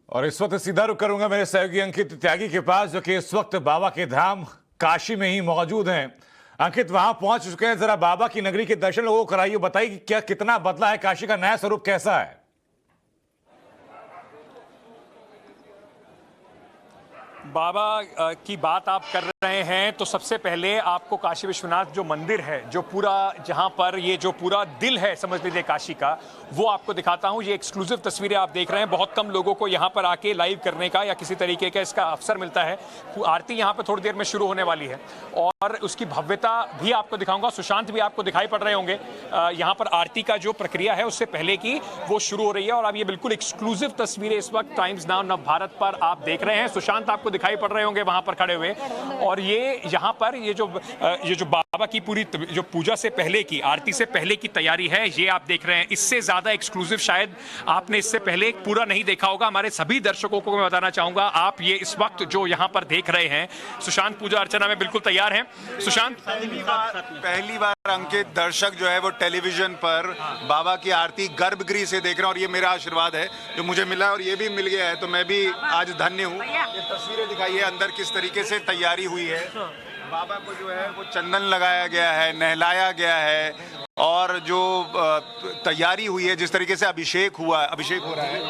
और इस वक्त सीधा रुख करूंगा मेरे सहयोगी अंकित त्यागी के पास, जो कि इस वक्त बाबा के धाम काशी में ही मौजूद हैं। अंकित वहां पहुंच चुके हैं, जरा बाबा की नगरी के दर्शन लोगों को कराइए, बताइए कि क्या कितना बदला है, काशी का नया स्वरूप कैसा है। बाबा की बात आप कर रहे हैं तो सबसे पहले आपको काशी विश्वनाथ जो मंदिर है, जो पूरा जहां पर ये जो पूरा दिल है समझ लीजिए काशी का, वो आपको दिखाता हूं। ये एक्सक्लूसिव तस्वीरें आप देख रहे हैं। बहुत कम लोगों को यहां पर आके लाइव करने का या किसी तरीके का इसका अवसर मिलता है। आरती यहां पर थोड़ी देर में शुरू होने वाली है और उसकी भव्यता भी आपको दिखाऊंगा। सुशांत भी आपको दिखाई पड़ रहे होंगे। यहाँ पर आरती का जो प्रक्रिया है उससे पहले की वो शुरू हो रही है और अब ये बिल्कुल एक्सक्लूसिव तस्वीरें इस वक्त टाइम्स नाउ नव भारत पर आप देख रहे हैं। सुशांत आपको दिखाई पड़ रहे होंगे वहां पर खड़े हुए। और ये यहाँ पर ये जो बाबा की पूरी जो पूजा से पहले की, आरती से पहले की तैयारी है, ये आप देख रहे हैं। इससे ज्यादा एक्सक्लूसिव शायद आपने इससे पहले पूरा नहीं देखा होगा। हमारे सभी दर्शकों को मैं बताना चाहूंगा, आप ये इस वक्त जो यहाँ पर देख रहे हैं, सुशांत पूजा अर्चना में बिल्कुल तैयार हैं। सुशांत, पहली बार अंकित दर्शक जो है वो टेलीविजन पर बाबा की आरती गर्भगृह से देख रहे हैं और ये मेरा आशीर्वाद है जो मुझे मिला है और ये भी मिल गया है, तो मैं भी आज धन्य हूँ। ये तस्वीरें दिखाइए अंदर किस तरीके से तैयारी हुई है। बाबा को जो है वो चंदन लगाया गया है, नहलाया गया है और जो तैयारी हुई है, जिस तरीके से अभिषेक हो रहा है।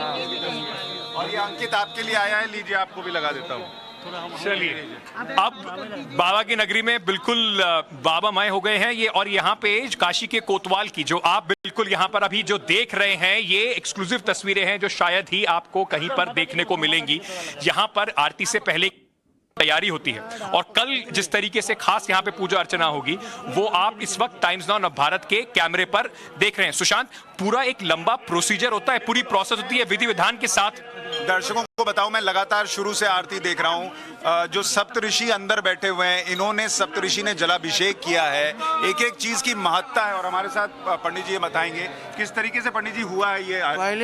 और ये अंकित आपके लिए आया है, लीजिए आपको भी लगा देता हूँ। चलिए, अब बाबा की नगरी में बिल्कुल बाबामय हो गए हैं ये। और यहाँ पे काशी के कोतवाल की जो आप बिल्कुल यहाँ पर अभी जो देख रहे हैं, ये एक्सक्लूसिव तस्वीरें हैं जो शायद ही आपको कहीं पर देखने को मिलेंगी। यहाँ पर आरती से पहले तैयारी होती है और कल जिस तरीके से खास यहाँ पे पूजा अर्चना होगी वो आप इस वक्त टाइम्स नाउ नव भारत के कैमरे पर देख रहे हैं। सुशांत, पूरा एक लंबा प्रोसीजर होता है, पूरी प्रोसेस होती है विधि विधान के साथ। दर्शकों को बताऊं, मैं लगातार शुरू से आरती देख रहा हूं। जो सप्तऋषि अंदर बैठे हुए हैं, इन्होंने सप्तऋषि ने जलाभिषेक किया है। एक एक चीज की महत्ता है और हमारे साथ पंडित जी ये बताएंगे किस तरीके से पंडित जी हुआ है ये।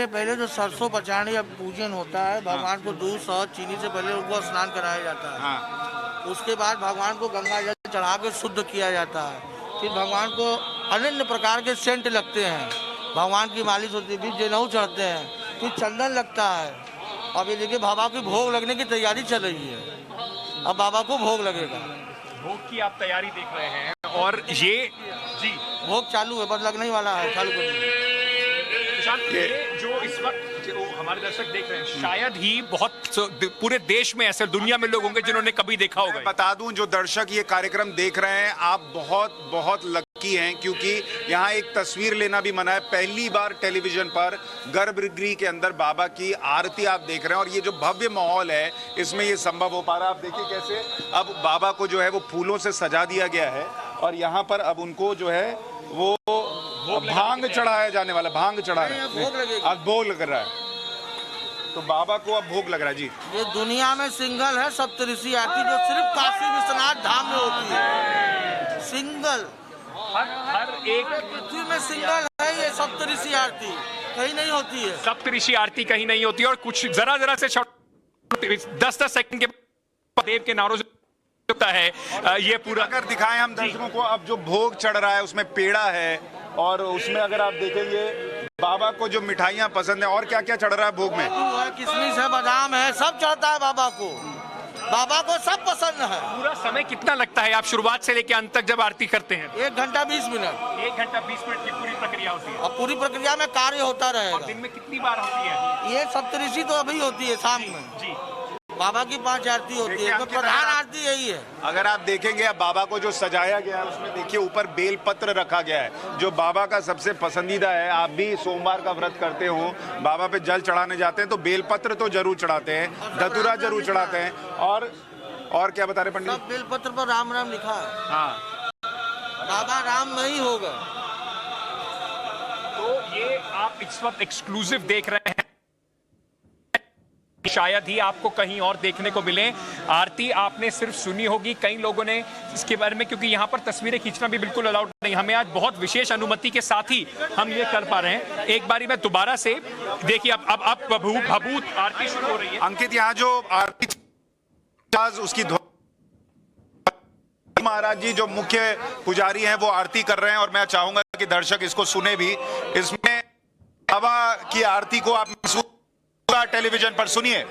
पहले जो सरसों बचाने या पूजन होता है, भगवान को दूध शहद चीनी से पहले उनको स्नान कराया जाता है। हाँ। उसके बाद भगवान को गंगा जल चढ़ा के शुद्ध किया जाता है। फिर भगवान को अनन्य प्रकार के सेंट लगते हैं, भगवान की मालिश होती है, फिर जनेऊ चढ़ते हैं, फिर चंदन लगता है। अब ये देखिए बाबा की भोग लगने की तैयारी चल रही है। अब बाबा को भोग लगेगा। भोग की आप तैयारी देख रहे हैं और ये जी भोग चालू है, बस लगने ही वाला है, चालू कर दीजिए। जो इस वक्त जो हमारे दर्शक देख रहे हैं, शायद ही बहुत पूरे देश में ऐसे दुनिया में लोग होंगे जिन्होंने कभी देखा होगा। बता दूं, जो दर्शक ये कार्यक्रम देख रहे हैं, आप बहुत बहुत लकी हैं क्योंकि यहाँ एक तस्वीर लेना भी मना है। पहली बार टेलीविजन पर गर्भगृह के अंदर बाबा की आरती आप देख रहे हैं और ये जो भव्य माहौल है इसमें ये संभव हो पा रहा है। आप देखिए कैसे अब बाबा को जो है वो फूलों से सजा दिया गया है और यहाँ पर अब उनको जो है वो भांग चढ़ाया जाने वाला, भांग चढ़ा रहे हैं, अब भोग लग रहा है। तो बाबा को अब भोग लग रहा है जी। ये दुनिया में सिंगल है सप्तऋषि आरती जो सिर्फ काशी विश्वनाथ धाम में होती है। सिंगल हर एक पृथ्वी में सिंगल है ये सप्तऋषि आरती, कहीं नहीं होती है। सप्तऋषि आरती कहीं नहीं होती और कुछ जरा से 10-10 सेकंड के देव के नारों से होता है ये पूरा। अगर दिखाएं हम दर्शकों को, अब जो भोग चढ़ रहा है उसमें पेड़ा है और उसमें अगर आप देखेंगे बाबा को जो मिठाइयाँ पसंद है और क्या क्या चढ़ रहा है भोग में, किशमिश है, बादाम है, सब चढ़ता है बाबा को। बाबा को सब पसंद है। पूरा समय कितना लगता है आप शुरुआत से लेकर अंत तक जब आरती करते हैं? 1 घंटा 20 मिनट। 1 घंटा 20 मिनट की पूरी प्रक्रिया होती है और पूरी प्रक्रिया में कार्य होता रहेगा। दिन में कितनी बार होती है ये सप्तऋषि? तो अभी होती है शाम में जी। बाबा की 5 आरती होती है, तो प्रधान आरती यही है। अगर आप देखेंगे अब बाबा को जो सजाया गया है उसमें देखिए ऊपर बेलपत्र रखा गया है जो बाबा का सबसे पसंदीदा है। आप भी सोमवार का व्रत करते हो, बाबा पे जल चढ़ाने जाते हैं तो बेलपत्र तो जरूर चढ़ाते हैं, धतूरा जरूर चढ़ाते हैं। और क्या बता रहे पंडित? सब बेलपत्र पर राम राम लिखा है। हाँ, बाबा राम नहीं होगा। तो ये आप इस वक्त एक्सक्लूसिव देख रहे हैं, शायद ही आपको कहीं और देखने को मिले। आरती आपने सिर्फ सुनी होगी, कई लोगों ने इसके बारे में, क्योंकि यहाँ पर तस्वीरें खींचना भी बिल्कुल अलाउड नहीं। हमें आज बहुत विशेष अनुमति के साथ ही हम ये कर पा रहे हैं। एक बारी मैं दोबारा से देखिए, अब भभूत आरती शुरू हो रही है। अंकित, यहाँ जो आरती उसकी महाराज जी जो मुख्य पुजारी हैं वो आरती कर रहे हैं और मैं चाहूंगा कि दर्शक इसको सुने भी। इसमें बाबा की आरती को आप महसूस होगा टेलीविजन पर, सुनिए।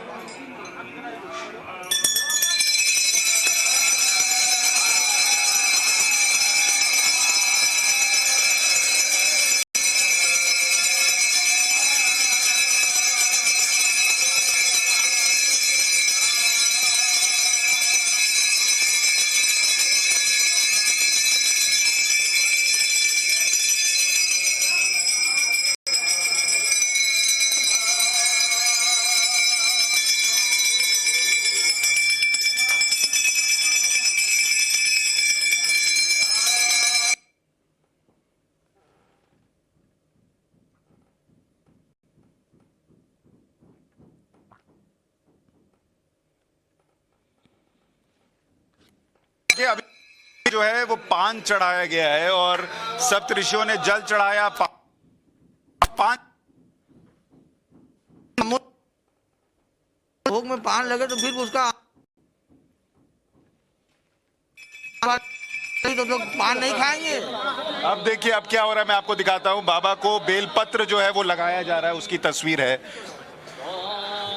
कि अभी जो है वो पान चढ़ाया गया है और सप्तऋषियों ने जल चढ़ाया। पान भोग में पान लगे तो फिर उसका तो लोग पान नहीं खाएंगे। अब देखिए अब क्या हो रहा है, मैं आपको दिखाता हूं। बाबा को बेलपत्र जो है वो लगाया जा रहा है, उसकी तस्वीर है।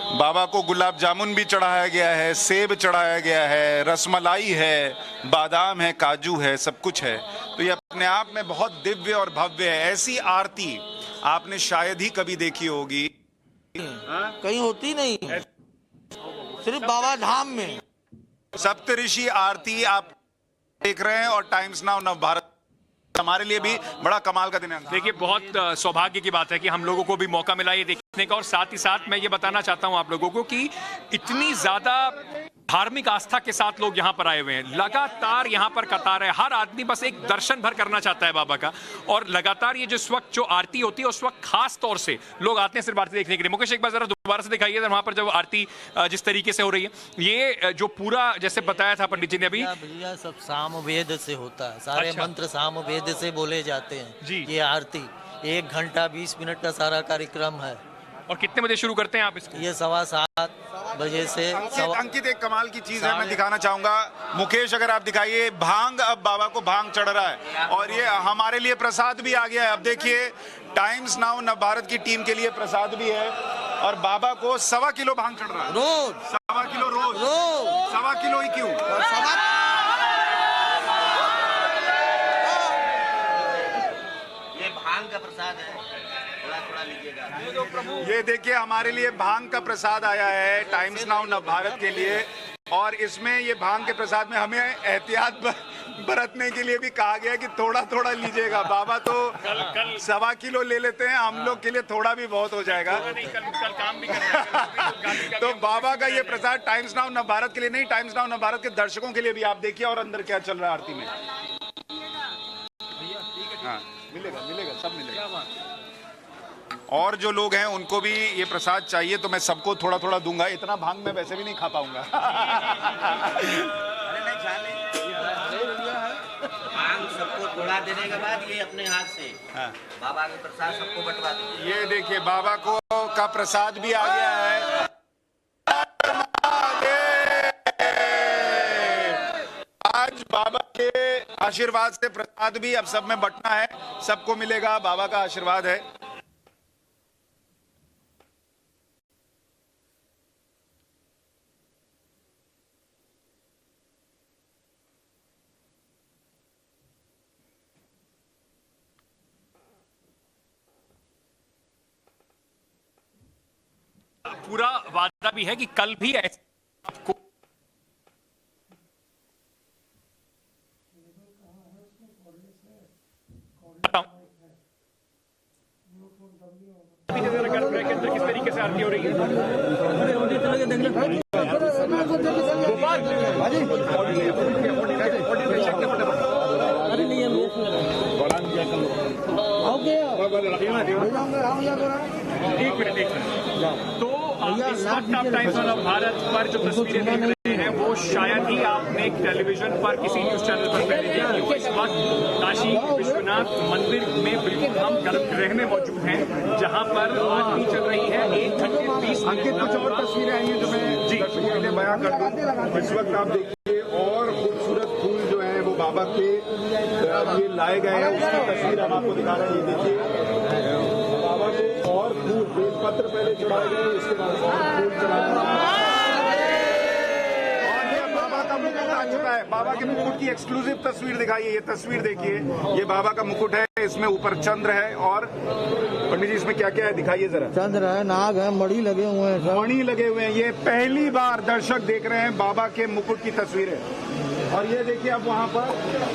बाबा को गुलाब जामुन भी चढ़ाया गया है, सेब चढ़ाया गया है, रसमलाई है, बादाम है, काजू है, सब कुछ है। तो ये अपने आप में बहुत दिव्य और भव्य है। ऐसी आरती आपने शायद ही कभी देखी होगी, कहीं होती नहीं, सिर्फ बाबा धाम में। सप्तऋषि आरती आप देख रहे हैं और टाइम्स नाउ नवभारत हमारे लिए भी बड़ा कमाल का दिन है। देखिए, बहुत सौभाग्य की बात है कि हम लोगों को भी मौका मिला ये देखने का, और साथ ही साथ मैं ये बताना चाहता हूं आप लोगों को कि इतनी ज्यादा धार्मिक आस्था के साथ लोग यहाँ पर आए हुए हैं। लगातार यहाँ पर कतार है, हर आदमी बस एक दर्शन भर करना चाहता है बाबा का। और लगातार ये जो इस वक्त जो आरती होती है उस वक्त खास तौर से लोग आते हैं सिर्फ आरती देखने के लिए। मुकेश, एक बार जरा दोबारा से दिखाइए वहां पर जब आरती जिस तरीके से हो रही है, ये जो पूरा जैसे बताया था पंडित जी ने अभी, भैया सब साम वेद से होता है, सारे अच्छा। मंत्र साम वेद से बोले जाते हैं जी। ये आरती 1 घंटा 20 मिनट का सारा कार्यक्रम है। और कितने बजे शुरू करते हैं आप इसको? ये 7:15 बजे से अंकित एक कमाल की चीज है, मैं दिखाना चाहूंगा। मुकेश अगर आप दिखाइए, भांग, अब बाबा को भांग चढ़ रहा है और ये हमारे लिए प्रसाद भी आ गया है। अब देखिए, टाइम्स नाउ नवभारत की टीम के लिए प्रसाद भी है और बाबा को 1.25 किलो भांग चढ़ रहा है रोज 1.25 किलो रोज। 1.25 किलो ही क्यों? ये भांग का प्रसाद है, थोड़ा लीजिएगा। ये देखिए, हमारे लिए भांग का प्रसाद आया है टाइम्स नाउ नवभारत के लिए, और इसमें ये भांग के प्रसाद में हमें एहतियात बरतने के लिए भी कहा गया है कि थोड़ा थोड़ा लीजिएगा। बाबा तो 1.25 किलो ले लेते हैं, हम लोग के लिए थोड़ा भी बहुत हो जाएगा। कल काम भी करना है। तो बाबा का ये प्रसाद टाइम्स नाउ नवभारत के लिए नहीं, टाइम्स नाउ नवभारत के दर्शकों के लिए भी। आप देखिए और अंदर क्या चल रहा है आरती में। हाँ, मिलेगा मिलेगा, सब मिलेगा। और जो लोग हैं उनको भी ये प्रसाद चाहिए तो मैं सबको थोड़ा थोड़ा दूंगा। इतना भांग मैं वैसे भी नहीं खा पाऊंगा। भांग सबको थोड़ा देने के बाद ये अपने हाथ से बाबा के प्रसाद सबको बंटवा देंगे। ये देखिए, बाबा को का प्रसाद भी आ गया है। आज बाबा के आशीर्वाद से प्रसाद भी अब सब में बंटना है, सबको मिलेगा। बाबा का आशीर्वाद है। पूरा वादा भी है कि कल भी ऐसे आपको किस तरीके से आरती हो रही एक मिनट। तो इस वक्त आप टाइम्स ऑफ भारत पर जो तस्वीरें देख रहे हैं वो शायद ही आपने टेलीविजन पर किसी न्यूज चैनल पर पहले देखी हो। इस वक्त काशी विश्वनाथ मंदिर में बिल्कुल हम गर्भगृह में मौजूद हैं, जहां पर आरती चल रही है। 1 घंटे 20 मिनट। कुछ और तस्वीरें आई हैं जो मैं जी पहले बयां कर दूं। इस वक्त आप देखिए, और खूबसूरत फूल जो है वो बाबा के ये लाए गए हैं, उसकी तस्वीर हम आपको दिखा रहे हैं। ये देखिए, बाबा को और फूल बेलपत्र पहले चढ़ाए गए, इसके बाद और फूल चढ़ाए गए। और ये बाबा का मुकुट आ चुका है। बाबा के मुकुट की एक्सक्लूसिव तस्वीर दिखाइए। ये तस्वीर देखिए, ये बाबा का मुकुट है, इसमें ऊपर चंद्र है और पंडित जी इसमें क्या क्या है दिखाइए जरा। चंद्र है, नाग है, मणि लगे हुए हैं, मणि लगे हुए हैं। ये पहली बार दर्शक देख रहे हैं बाबा के मुकुट की तस्वीरें। और ये देखिए अब वहाँ पर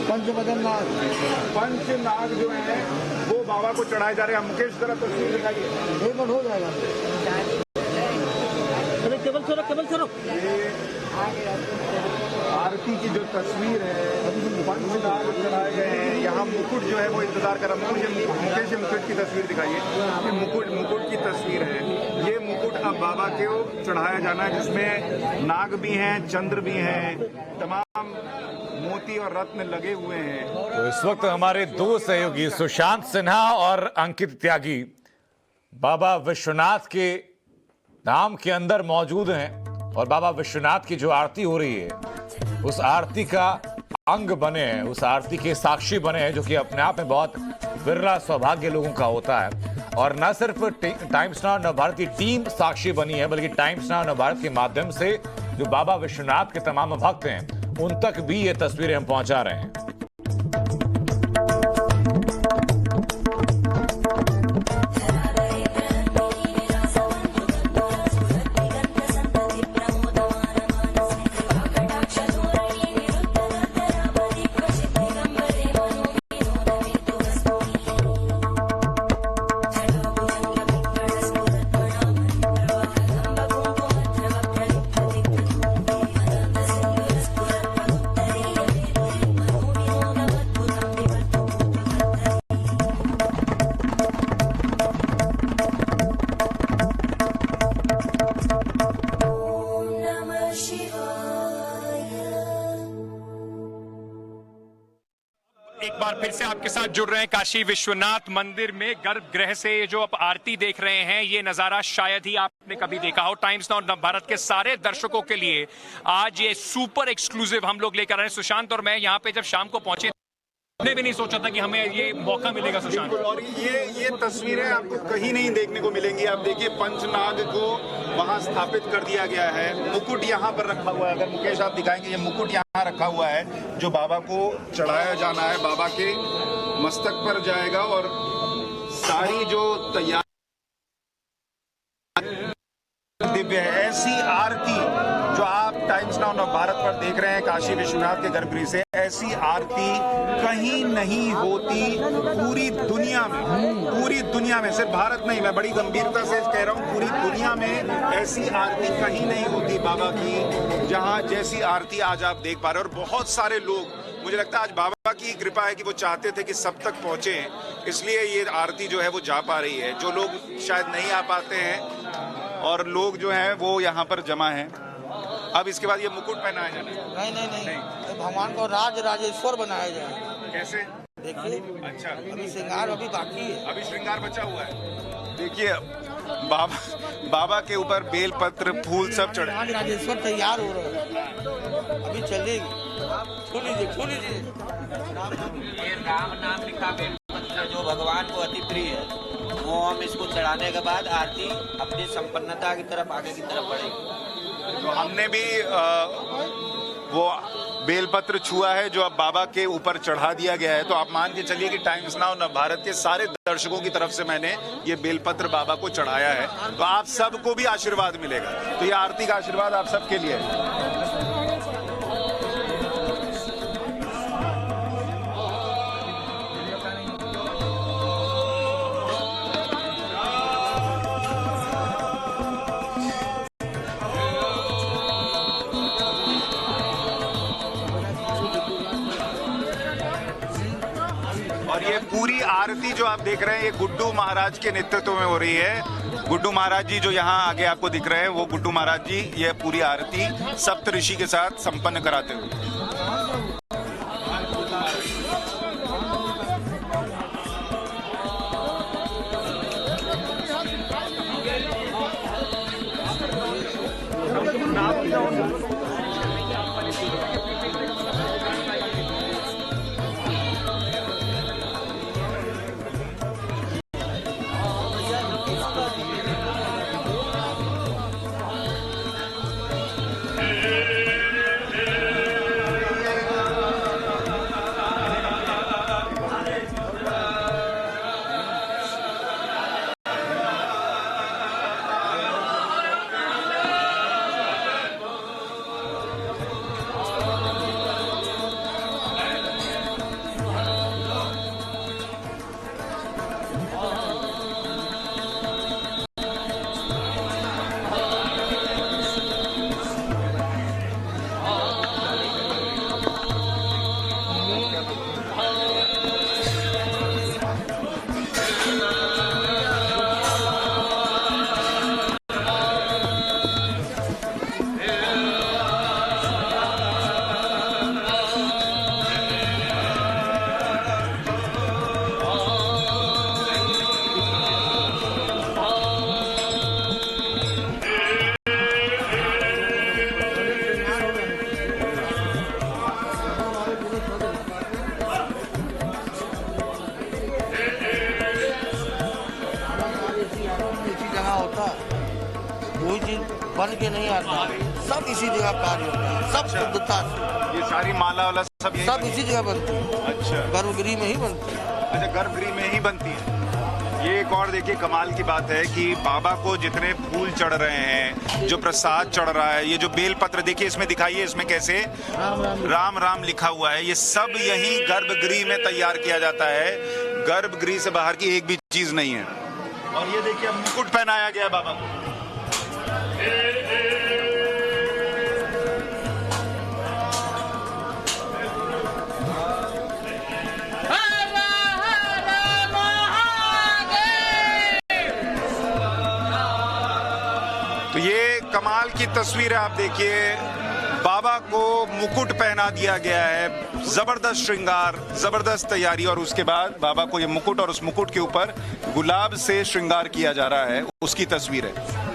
पंचवदन नाग, पंच नाग जो है वो बाबा को चढ़ाए जा रहे हैं। मुकेश जरा तस्वीर दिखाइए। एक मिनट हो जाएगा। केवल छोड़ो। आरती की जो तस्वीर है, पंच नाग चढ़ाए गए हैं। यहाँ मुकुट जो है वो इंतजार कर रहा है। मुकेश मुकुट की तस्वीर दिखाइए। ये मुकुट की तस्वीर है। ये मुकुट अब बाबा को चढ़ाया जाना है, जिसमें नाग भी हैं, चंद्र भी हैं, तमाम मोती और रत्न लगे हुए हैं। तो इस वक्त हमारे दो सहयोगी सुशांत सिन्हा और अंकित त्यागी बाबा विश्वनाथ के धाम के अंदर मौजूद हैं और बाबा विश्वनाथ की जो आरती हो रही है उस आरती का अंग बने हैं, उस आरती के साक्षी बने हैं, जो कि अपने आप में बहुत विरला सौभाग्य लोगों का होता है। और न सिर्फ टाइम्स नाउ नवभारत की टीम साक्षी बनी है, बल्कि टाइम्स नाउ नवभारत के माध्यम से जो बाबा विश्वनाथ के तमाम भक्त हैं उन तक भी ये तस्वीरें हम पहुंचा रहे हैं। एक बार फिर से आपके साथ जुड़ रहे हैं काशी विश्वनाथ मंदिर में गर्भगृह से ये जो आप आरती देख रहे हैं, ये नजारा शायद ही आपने कभी देखा हो। टाइम्स नाउ नवभारत के सारे दर्शकों के लिए आज ये सुपर एक्सक्लूसिव हम लोग लेकर आए हैं। सुशांत और मैं यहाँ पे जब शाम को पहुंचे हमने भी नहीं सोचा था कि हमें ये मौका मिलेगा सुशांत। और ये तस्वीरें आपको कहीं नहीं देखने को मिलेंगी। आप देखिए पंचनाग को वहां स्थापित कर दिया गया है। मुकुट यहाँ पर रखा हुआ है। अगर मुकेश आप दिखाएंगे, ये मुकुट यहाँ रखा हुआ है जो बाबा को चढ़ाया जाना है, बाबा के मस्तक पर जाएगा। और सारी जो तैयारी दिव्य है, ऐसी आरती जो आप टाइम्स नाउ नवभारत पर देख रहे हैं काशी विश्वनाथ के गर्भगृह से, ऐसी आरती कहीं नहीं होती पूरी दुनिया में। पूरी दुनिया में, सिर्फ भारत नहीं, मैं बड़ी गंभीरता से कह रहा हूँ, पूरी दुनिया में ऐसी आरती कहीं नहीं होती बाबा की, जहाँ जैसी आरती आज आप देख पा रहे हो। और बहुत सारे लोग, मुझे लगता है आज बाबा की कृपा है कि वो चाहते थे कि सब तक पहुंचे, इसलिए ये आरती जो है वो जा पा रही है। जो लोग शायद नहीं आ पाते हैं और लोग जो हैं वो यहाँ पर जमा हैं। अब इसके बाद ये मुकुट पहनाया जाना है। नहीं, तो भगवान को राज राजेश्वर बनाया जाए। कैसे? देखिए, अच्छा, अभी श्रृंगार अभी बाकी है। अभी श्रृंगार बचा हुआ है। देखिए बाबा के ऊपर बेलपत्र, फूल सब चढ़े। राज राजेश्वर तैयार हो रहे हैं, अभी चलेगी। छू लीजिए। ये राम नाम लिखा बेलपत्र जो भगवान को अति प्रिय है, वो हम इसको चढ़ाने के बाद आरती अपनी संपन्नता की तरफ, आगे की तरफ बढ़ेगी। तो हमने भी वो बेलपत्र छुआ है जो अब बाबा के ऊपर चढ़ा दिया गया है। तो आप मान के चलिए कि टाइम्स नाउ नवभारत के सारे दर्शकों की तरफ से मैंने ये बेलपत्र बाबा को चढ़ाया है। तो आप सबको भी आशीर्वाद मिलेगा। तो ये आरती का आशीर्वाद आप सबके लिए है। और ये पूरी आरती जो आप देख रहे हैं, ये गुड्डू महाराज के नेतृत्व में हो रही है। गुड्डू महाराज जी जो यहाँ आगे आपको दिख रहे हैं, वो गुड्डू महाराज जी ये पूरी आरती सप्त ऋषि के साथ संपन्न कराते हुए। चीज बन के नहीं आता है, सब इसी जगह कार्य होता है, सब शुद्धता से, ये सारी माला वाला सब यही सब इसी जगह बनती है, अच्छा गर्भगृह में ही बनती है। अच्छा, गर्भगृह में ही बनती है। ये एक और देखिए कमाल की बात है कि बाबा को जितने फूल चढ़ रहे हैं, जो प्रसाद चढ़ रहा है, ये जो बेलपत्र देखिए इसमें दिखाइए, इसमें कैसे राम राम लिखा हुआ है, ये सब यही गर्भगृह में तैयार किया जाता है, गर्भगृह से बाहर की एक भी चीज नहीं है। और ये देखिए अब मुकुट पहनाया गया है बाबा को। तो ये कमाल की तस्वीर है, आप देखिए बाबा को मुकुट पहना दिया गया है, जबरदस्त श्रृंगार, जबरदस्त तैयारी, और उसके बाद बाबा को ये मुकुट और उस मुकुट के ऊपर गुलाब से श्रृंगार किया जा रहा है, उसकी तस्वीर है।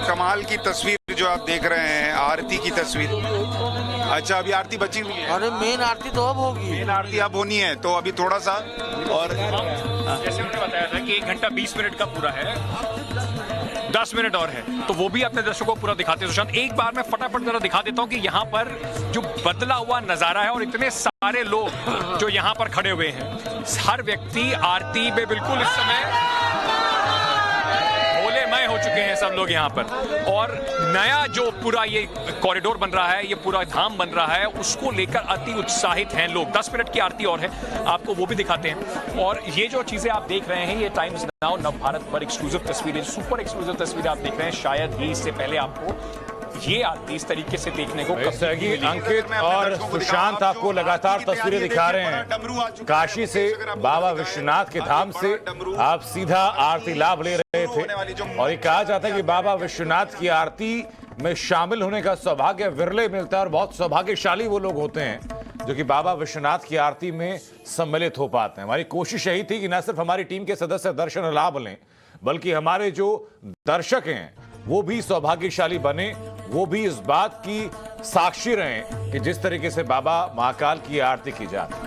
कमाल की तस्वीर जो आप देख रहे हैं, आरती की तस्वीर। अच्छा, अभी आरती बची हुई है। अरे मेन आरती तो अब होगी, मेन आरती अब होनी है, तो अभी थोड़ा सा और जैसे मैंने बताया था कि 1 घंटा 20 मिनट का पूरा है, 10 मिनट और है, तो वो भी अपने दर्शकों को पूरा दिखाते हैं। सुशांत, एक बार मैं फटाफट जरा दिखा देता हूँ कि यहाँ पर जो बदला हुआ नजारा है और इतने सारे लोग जो यहाँ पर खड़े हुए हैं, हर व्यक्ति आरती में बिल्कुल इस समय भोलेमय हो चुके हैं सब लोग यहाँ पर। और नया जो पूरा ये कॉरिडोर बन रहा है, ये पूरा धाम बन रहा है, उसको लेकर अति उत्साहित हैं लोग। 10 मिनट की आरती और है, आपको वो भी दिखाते हैं। और ये जो चीजें आप देख रहे हैं, ये टाइम्स नाउ नव भारत पर एक्सक्लूसिव तस्वीरें, सुपर एक्सक्लूसिव तस्वीरें आप देख रहे हैं। शायद ही इससे पहले आपको ये आरती इस तरीके से देखने को अंकित और सुशांत आपको लगातार तस्वीरें दिखा रहे हैं काशी से, बाबा विश्वनाथ के धाम से आप सीधा आरती लाभ ले रहे थे। और ये कहा जाता है कि बाबा विश्वनाथ की आरती में शामिल होने का सौभाग्य विरले मिलता है, और बहुत सौभाग्यशाली वो लोग होते हैं जो कि बाबा विश्वनाथ की आरती में सम्मिलित हो पाते हैं। हमारी कोशिश यही थी कि न सिर्फ हमारी टीम के सदस्य दर्शन लाभ लें, बल्कि हमारे जो दर्शक हैं वो भी सौभाग्यशाली बने, वो भी इस बात की साक्षी रहें कि जिस तरीके से बाबा महाकाल की आरती की जाती है।